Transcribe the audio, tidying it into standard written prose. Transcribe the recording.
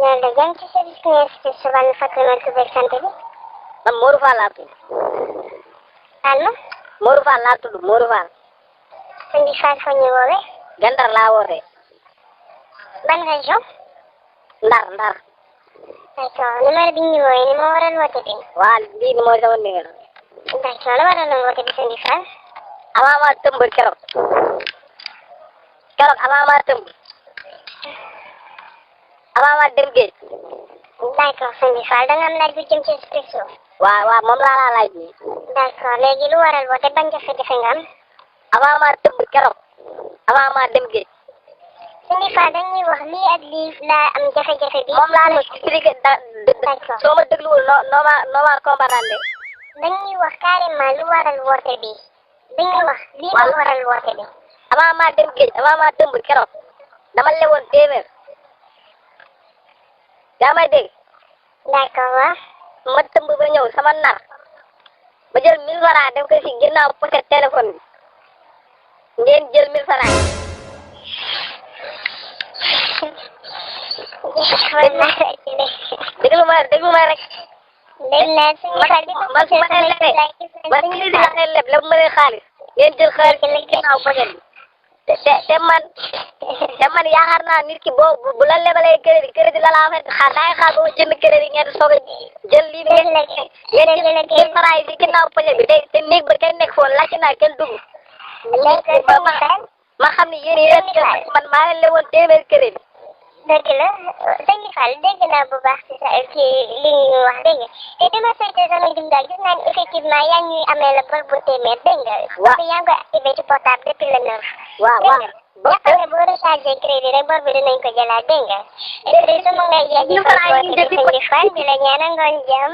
yàlla jàng ci service université si wàllu facture beeg santé bi. man Modou Fall laa tudd. Alma. Modou Fall laa tudd Modou Fall. sëñ bi Fall fa ñu woowee. Gendar laa wootee. ban région. Ndar Ndar. d'accord numéro bi ñu woowee ni moo waral woote bi. waa lii mooy sama numéro. d'accord la waraloon woote bi sëñ bi Fall. avant maa tëmb keroog. avant maa tëmb. avant maa dem géej. d'accord sëñ bi Fall da nga am laaj bu jëm ci expresso. waaw moom laa laaj nii. d'accord léegi lu waral woote ban jafe-jafe nga am. avant maa tëmb keroog. avant maa dem géej. sëñ bi Fall dañuy wax lii ak lii laa am jafe-jafe bi. moom laa lay expliqué d'accord soo ma dégluwul noo ma comprendre. dañuy wax carrément lu waral woote bi. dañuy wax lii moo waral woote bi. avant maa dem géej avant maa tëmb keroog dama lewoon téeméer. yaa may dégg. d'accord waaw. ma tëmb ba ñëw sama nar ba jël 1000 francs dem ko si ginnaaw pochette téléphone bi ngeen jël 1000 francs. déglu ma rek. dégg naa suñu xel bi man su ma leen lebee man su ma leen leb ma leen xaalis ngeen jël xaalis bi ginnaaw pochette bi te man yaakaar naa nit ki bu la lebalee crédit la laa fekk xaar naa xaar ba ma jënd crédit ngeen soog a jël lii bi ngeen jël faraay si ginnaaw poche bi te néeg ba kenn nekk foofu laajte naa kenn dugg. ma xam ne yéen man maa leen lewoon téeméer crédit. dëgg la sëñ Fall dégg naa bu baax ci sa ci li ñu wax dégg nga te dama seetee sama jumtuwaay gis naa ne effectivement yaa ngi ñuy amee la bor bu téeméer dégg nga. waaw yaa ngi koy activé ci portable depuis le 9. waaw yaakaar nga boo rechargé crédit rek bor bi dinañ ko jëlaat dégg nga. te su ma ngay jaajëfal sëñ Fall di la ñaanal ngoon jàmm.